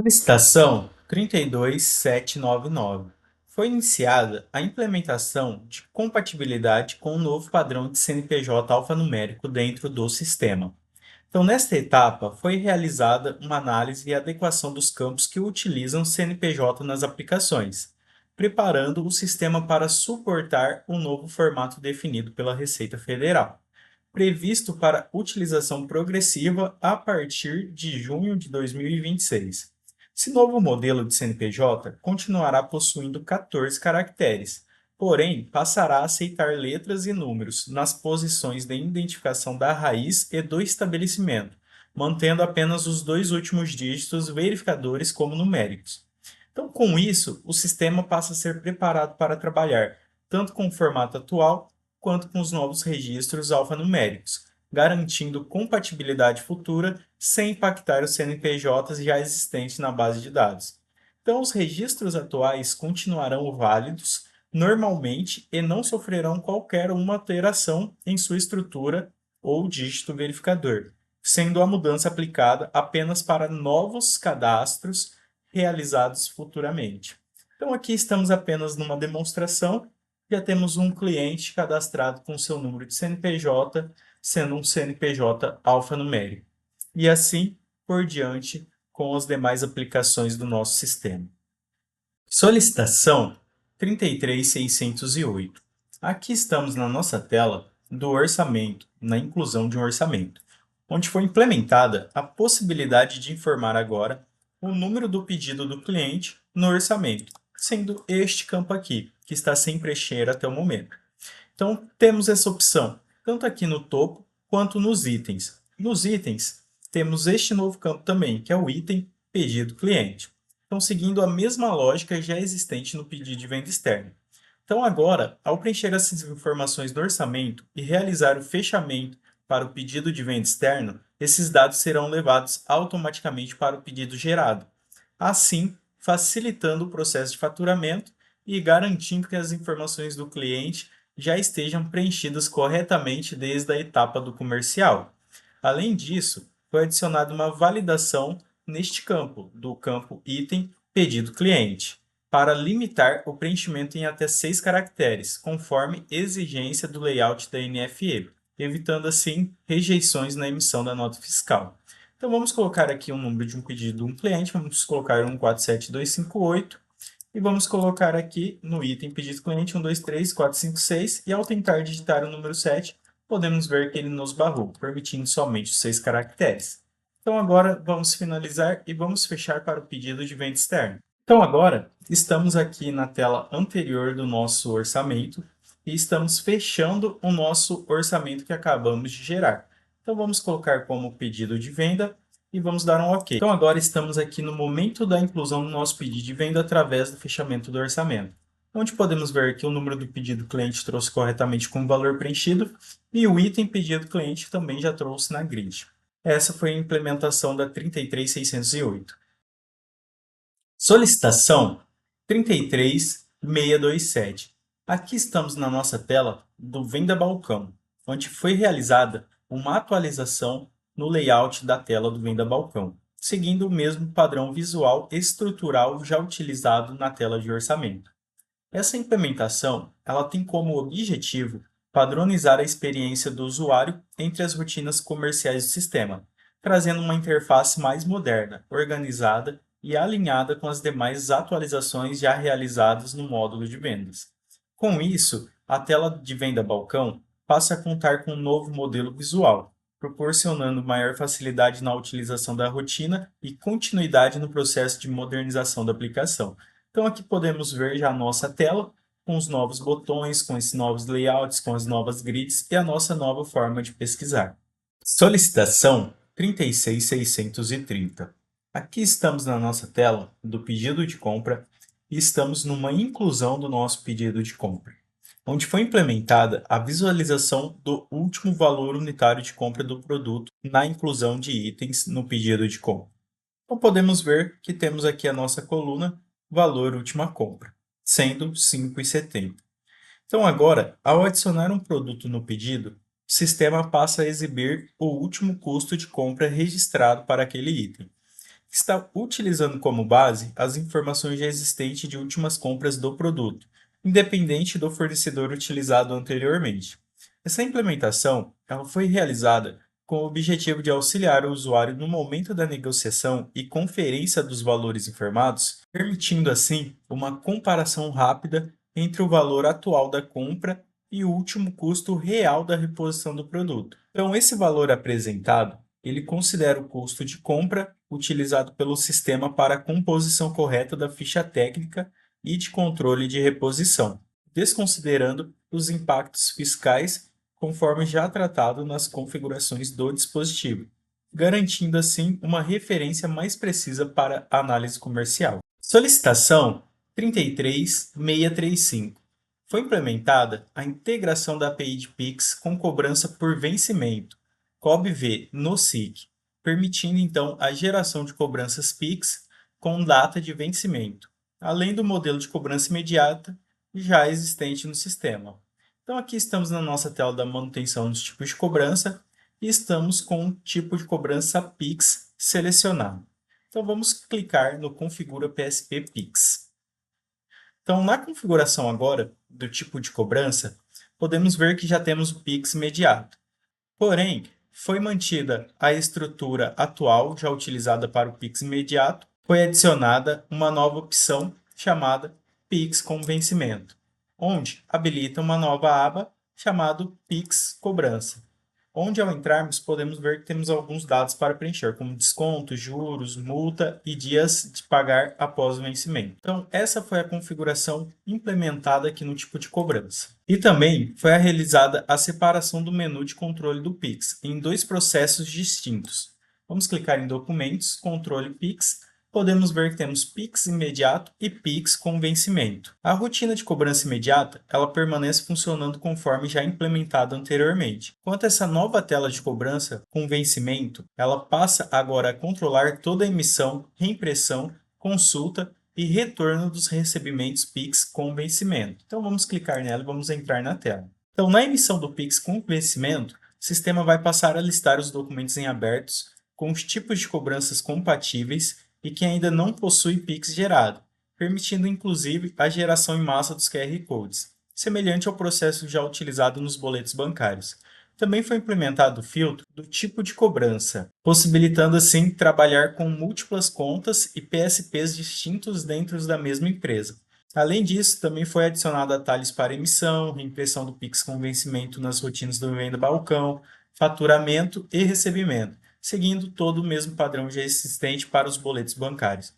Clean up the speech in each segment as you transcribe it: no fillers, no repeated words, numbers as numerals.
Licitação 32799. Foi iniciada a implementação de compatibilidade com o novo padrão de CNPJ alfanumérico dentro do sistema. Então, nesta etapa, foi realizada uma análise e adequação dos campos que utilizam CNPJ nas aplicações, preparando o sistema para suportar o novo formato definido pela Receita Federal, previsto para utilização progressiva a partir de junho de 2026. Esse novo modelo de CNPJ continuará possuindo 14 caracteres, porém passará a aceitar letras e números nas posições de identificação da raiz e do estabelecimento, mantendo apenas os dois últimos dígitos verificadores como numéricos. Então, com isso, o sistema passa a ser preparado para trabalhar tanto com o formato atual quanto com os novos registros alfanuméricos, garantindo compatibilidade futura sem impactar os CNPJs já existentes na base de dados. Então, os registros atuais continuarão válidos normalmente e não sofrerão qualquer uma alteração em sua estrutura ou dígito verificador, sendo a mudança aplicada apenas para novos cadastros realizados futuramente. Então, aqui estamos apenas numa demonstração. Já temos um cliente cadastrado com seu número de CNPJ, sendo um CNPJ alfanumérico. E assim por diante com as demais aplicações do nosso sistema. Solicitação 33608. Aqui estamos na nossa tela do orçamento, na inclusão de um orçamento, onde foi implementada a possibilidade de informar agora o número do pedido do cliente no orçamento, sendo este campo aqui, que está sem preencher até o momento. Então, temos essa opção, tanto aqui no topo quanto nos itens. Nos itens, temos este novo campo também, que é o item pedido cliente. Então, seguindo a mesma lógica já existente no pedido de venda externa. Então, agora, ao preencher essas informações do orçamento e realizar o fechamento para o pedido de venda externo, esses dados serão levados automaticamente para o pedido gerado, assim facilitando o processo de faturamento e garantindo que as informações do cliente já estejam preenchidas corretamente desde a etapa do comercial. Além disso, foi adicionada uma validação neste campo, do campo item pedido cliente, para limitar o preenchimento em até 6 caracteres, conforme exigência do layout da NFE, evitando assim rejeições na emissão da nota fiscal. Então vamos colocar aqui o número de um pedido de um cliente, vamos colocar 147258 e vamos colocar aqui no item pedido cliente 1, 2, 3, 4, 5, 6 e ao tentar digitar o número 7, podemos ver que ele nos barrou, permitindo somente os 6 caracteres. Então agora vamos finalizar e vamos fechar para o pedido de venda externa. Então agora estamos aqui na tela anterior do nosso orçamento e estamos fechando o nosso orçamento que acabamos de gerar. Então vamos colocar como pedido de venda e vamos dar um OK. Então agora estamos aqui no momento da inclusão do nosso pedido de venda através do fechamento do orçamento, onde podemos ver que o número do pedido cliente trouxe corretamente com o valor preenchido e o item pedido cliente também já trouxe na grid. Essa foi a implementação da 33608. Solicitação 33627. Aqui estamos na nossa tela do Venda Balcão, onde foi realizada uma atualização no layout da tela do Venda Balcão, seguindo o mesmo padrão visual estrutural já utilizado na tela de orçamento. Essa implementação ela tem como objetivo padronizar a experiência do usuário entre as rotinas comerciais do sistema, trazendo uma interface mais moderna, organizada e alinhada com as demais atualizações já realizadas no módulo de vendas. Com isso, a tela de venda balcão passa a contar com um novo modelo visual, proporcionando maior facilidade na utilização da rotina e continuidade no processo de modernização da aplicação. Então aqui podemos ver já a nossa tela com os novos botões, com esses novos layouts, com as novas grids e a nossa nova forma de pesquisar. Solicitação 36630. Aqui estamos na nossa tela do pedido de compra e estamos numa inclusão do nosso pedido de compra, onde foi implementada a visualização do último valor unitário de compra do produto na inclusão de itens no pedido de compra. Então podemos ver que temos aqui a nossa coluna valor última compra, sendo R$ 5,70. Então agora, ao adicionar um produto no pedido, o sistema passa a exibir o último custo de compra registrado para aquele item. está utilizando como base as informações já existentes de últimas compras do produto, independente do fornecedor utilizado anteriormente. Essa implementação ela foi realizada com o objetivo de auxiliar o usuário no momento da negociação e conferência dos valores informados, permitindo assim uma comparação rápida entre o valor atual da compra e o último custo real da reposição do produto. Então, esse valor apresentado, ele considera o custo de compra utilizado pelo sistema para a composição correta da ficha técnica e de controle de reposição, desconsiderando os impactos fiscais conforme já tratado nas configurações do dispositivo, garantindo assim uma referência mais precisa para a análise comercial. Solicitação 33635. Foi implementada a integração da API de Pix com cobrança por vencimento, COBV, no SIC, permitindo então a geração de cobranças Pix com data de vencimento, além do modelo de cobrança imediata já existente no sistema. Então aqui estamos na nossa tela da manutenção dos tipos de cobrança e estamos com o tipo de cobrança Pix selecionado. Então vamos clicar no Configura PSP Pix. Então na configuração agora do tipo de cobrança, podemos ver que já temos o Pix imediato. Porém, foi mantida a estrutura atual já utilizada para o Pix imediato, foi adicionada uma nova opção chamada Pix com vencimento, onde habilita uma nova aba chamada Pix Cobrança, onde ao entrarmos podemos ver que temos alguns dados para preencher, como desconto, juros, multa e dias de pagar após o vencimento. Então, essa foi a configuração implementada aqui no tipo de cobrança. E também foi realizada a separação do menu de controle do Pix em dois processos distintos. Vamos clicar em Documentos, Controle Pix. Podemos ver que temos Pix imediato e Pix com vencimento. A rotina de cobrança imediata, ela permanece funcionando conforme já implementada anteriormente. Quanto a essa nova tela de cobrança com vencimento, ela passa agora a controlar toda a emissão, reimpressão, consulta e retorno dos recebimentos Pix com vencimento. Então vamos clicar nela e vamos entrar na tela. Então na emissão do Pix com vencimento, o sistema vai passar a listar os documentos em abertos com os tipos de cobranças compatíveis e que ainda não possui Pix gerado, permitindo inclusive a geração em massa dos QR Codes, semelhante ao processo já utilizado nos boletos bancários. Também foi implementado o filtro do tipo de cobrança, possibilitando assim trabalhar com múltiplas contas e PSPs distintos dentro da mesma empresa. Além disso, também foi adicionado atalhos para emissão, reimpressão do Pix com vencimento nas rotinas do venda balcão, faturamento e recebimento, seguindo todo o mesmo padrão já existente para os boletos bancários.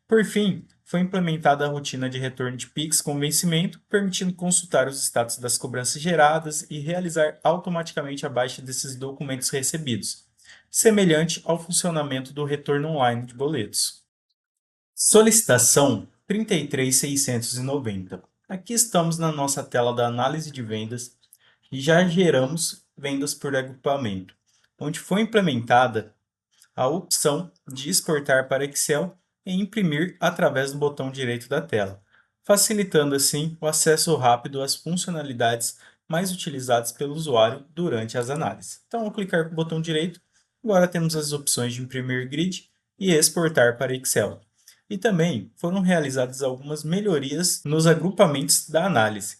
Por fim, foi implementada a rotina de retorno de Pix com vencimento, permitindo consultar os status das cobranças geradas e realizar automaticamente a baixa desses documentos recebidos, semelhante ao funcionamento do retorno online de boletos. Solicitação 33690. Aqui estamos na nossa tela da análise de vendas e já geramos vendas por agrupamento, onde foi implementada a opção de exportar para Excel e imprimir através do botão direito da tela, facilitando assim o acesso rápido às funcionalidades mais utilizadas pelo usuário durante as análises. Então, ao clicar com o botão direito, agora temos as opções de imprimir grid e exportar para Excel. E também foram realizadas algumas melhorias nos agrupamentos da análise,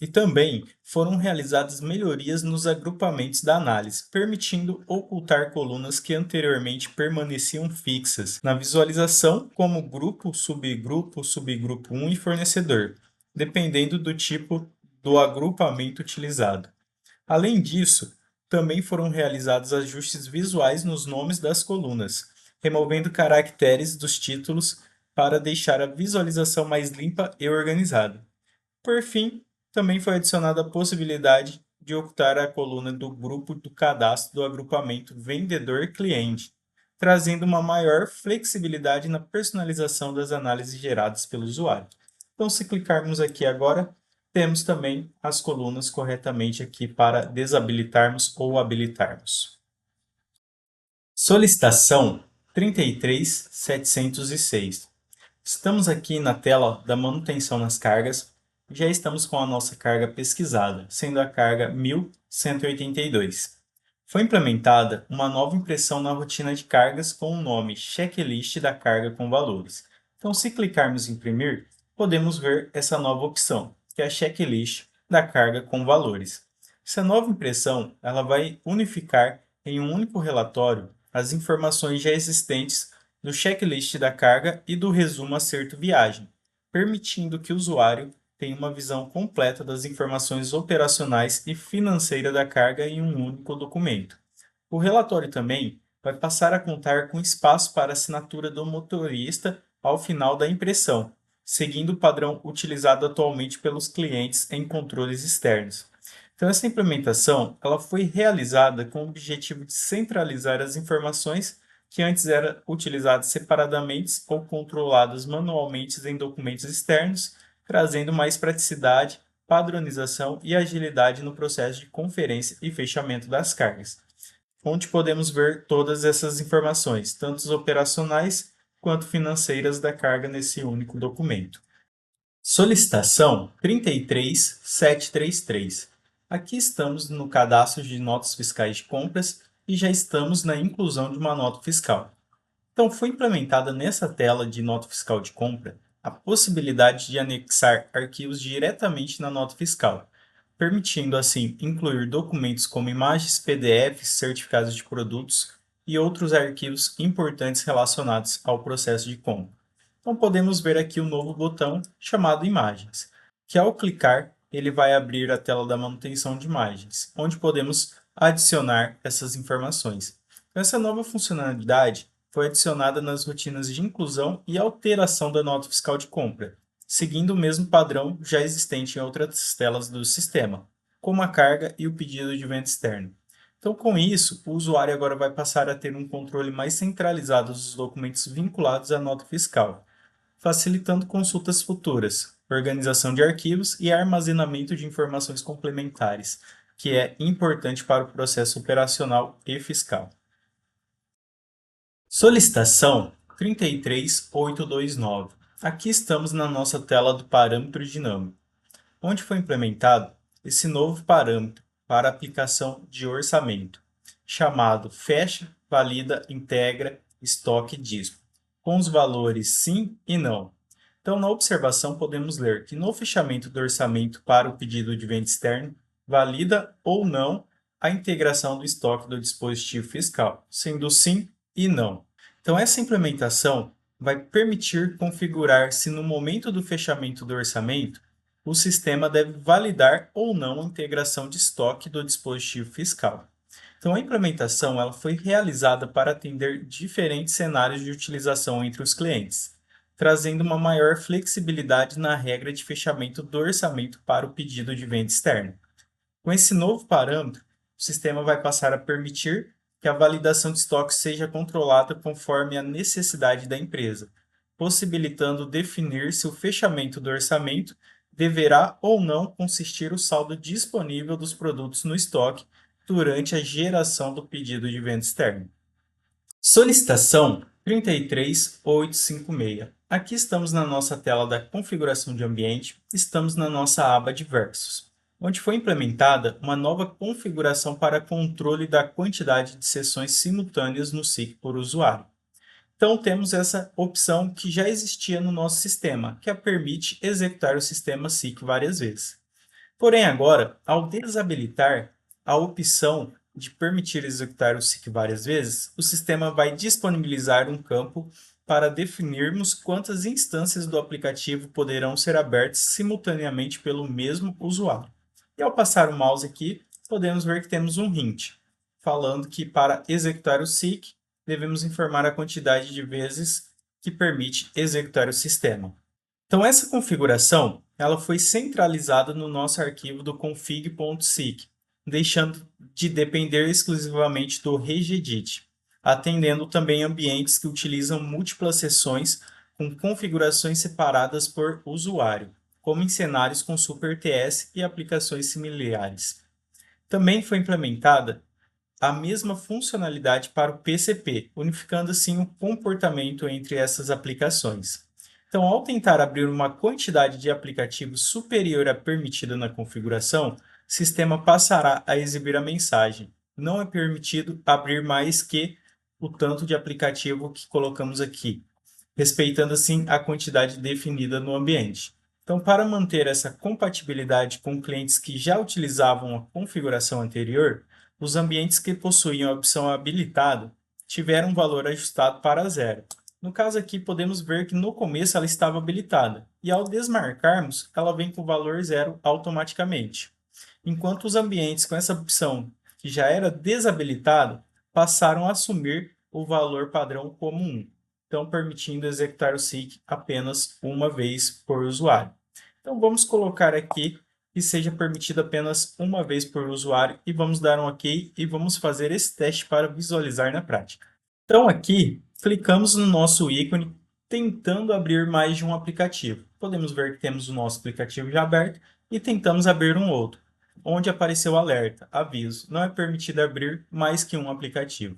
e também foram realizadas melhorias nos agrupamentos da análise, permitindo ocultar colunas que anteriormente permaneciam fixas na visualização, como grupo, subgrupo 1 e fornecedor, dependendo do tipo do agrupamento utilizado. Além disso, também foram realizados ajustes visuais nos nomes das colunas, removendo caracteres dos títulos para deixar a visualização mais limpa e organizada. Por fim, também foi adicionada a possibilidade de ocultar a coluna do grupo do cadastro do agrupamento vendedor-cliente, trazendo uma maior flexibilidade na personalização das análises geradas pelo usuário. Então, se clicarmos aqui agora, temos também as colunas corretamente aqui para desabilitarmos ou habilitarmos. Solicitação 33706. Estamos aqui na tela da manutenção nas cargas. Já estamos com a nossa carga pesquisada, sendo a carga 1182. Foi implementada uma nova impressão na rotina de cargas com o nome Checklist da carga com valores. Então, se clicarmos em imprimir, podemos ver essa nova opção, que é a Checklist da carga com valores. Essa nova impressão ela vai unificar em um único relatório as informações já existentes do checklist da carga e do resumo acerto viagem, permitindo que o usuário tenha uma visão completa das informações operacionais e financeiras da carga em um único documento. O relatório também vai passar a contar com espaço para assinatura do motorista ao final da impressão, seguindo o padrão utilizado atualmente pelos clientes em controles externos. Então, essa implementação ela foi realizada com o objetivo de centralizar as informações que antes eram utilizadas separadamente ou controladas manualmente em documentos externos, trazendo mais praticidade, padronização e agilidade no processo de conferência e fechamento das cargas, onde podemos ver todas essas informações, tanto operacionais quanto financeiras da carga nesse único documento. Solicitação 33733. Aqui estamos no cadastro de notas fiscais de compras e já estamos na inclusão de uma nota fiscal. Então, foi implementada nessa tela de nota fiscal de compra a possibilidade de anexar arquivos diretamente na nota fiscal, permitindo assim incluir documentos como imagens, PDFs, certificados de produtos e outros arquivos importantes relacionados ao processo de compra. Então podemos ver aqui o novo botão chamado Imagens, que ao clicar ele vai abrir a tela da manutenção de imagens, onde podemos adicionar essas informações. Essa nova funcionalidade foi adicionada nas rotinas de inclusão e alteração da nota fiscal de compra, seguindo o mesmo padrão já existente em outras telas do sistema, como a carga e o pedido de venda externa. Então, com isso, o usuário agora vai passar a ter um controle mais centralizado dos documentos vinculados à nota fiscal, facilitando consultas futuras, organização de arquivos e armazenamento de informações complementares, que é importante para o processo operacional e fiscal. Solicitação 33829. Aqui estamos na nossa tela do parâmetro dinâmico, onde foi implementado esse novo parâmetro para aplicação de orçamento, chamado fecha, valida, integra, estoque dispo, com os valores sim e não. Então, na observação, podemos ler que no fechamento do orçamento para o pedido de venda externo, valida ou não a integração do estoque do dispositivo fiscal, sendo sim e não. Então, essa implementação vai permitir configurar se no momento do fechamento do orçamento, o sistema deve validar ou não a integração de estoque do dispositivo fiscal. Então, a implementação ela foi realizada para atender diferentes cenários de utilização entre os clientes, trazendo uma maior flexibilidade na regra de fechamento do orçamento para o pedido de venda externa. Com esse novo parâmetro, o sistema vai passar a permitir que a validação de estoque seja controlada conforme a necessidade da empresa, possibilitando definir se o fechamento do orçamento deverá ou não consistir o saldo disponível dos produtos no estoque durante a geração do pedido de venda externa. Solicitação 33856. Aqui estamos na nossa tela da configuração de ambiente, estamos na nossa aba Diversos, onde foi implementada uma nova configuração para controle da quantidade de sessões simultâneas no SIC por usuário. Então, temos essa opção que já existia no nosso sistema, que a permite executar o sistema SIC várias vezes. Porém, agora, ao desabilitar a opção de permitir executar o SIC várias vezes, o sistema vai disponibilizar um campo para definirmos quantas instâncias do aplicativo poderão ser abertas simultaneamente pelo mesmo usuário. E ao passar o mouse aqui, podemos ver que temos um hint, falando que para executar o SIC, devemos informar a quantidade de vezes que permite executar o sistema. Então, essa configuração ela foi centralizada no nosso arquivo do config.sic, deixando de depender exclusivamente do regedit, atendendo também ambientes que utilizam múltiplas sessões com configurações separadas por usuário, como em cenários com SuperTS e aplicações similares. Também foi implementada a mesma funcionalidade para o PCP, unificando assim o comportamento entre essas aplicações. Então, ao tentar abrir uma quantidade de aplicativos superior à permitida na configuração, o sistema passará a exibir a mensagem não é permitido abrir mais que o tanto de aplicativo que colocamos aqui, respeitando assim a quantidade definida no ambiente. Então, para manter essa compatibilidade com clientes que já utilizavam a configuração anterior, os ambientes que possuíam a opção habilitada tiveram um valor ajustado para zero. No caso aqui, podemos ver que no começo ela estava habilitada, e ao desmarcarmos, ela vem com o valor zero automaticamente. Enquanto os ambientes com essa opção, que já era desabilitada, passaram a assumir o valor padrão como 1, então permitindo executar o SIC apenas uma vez por usuário. Então vamos colocar aqui que seja permitido apenas uma vez por usuário e vamos dar um OK e vamos fazer esse teste para visualizar na prática. Então aqui, clicamos no nosso ícone tentando abrir mais de um aplicativo. Podemos ver que temos o nosso aplicativo já aberto e tentamos abrir um outro, onde apareceu o alerta, aviso, não é permitido abrir mais que um aplicativo.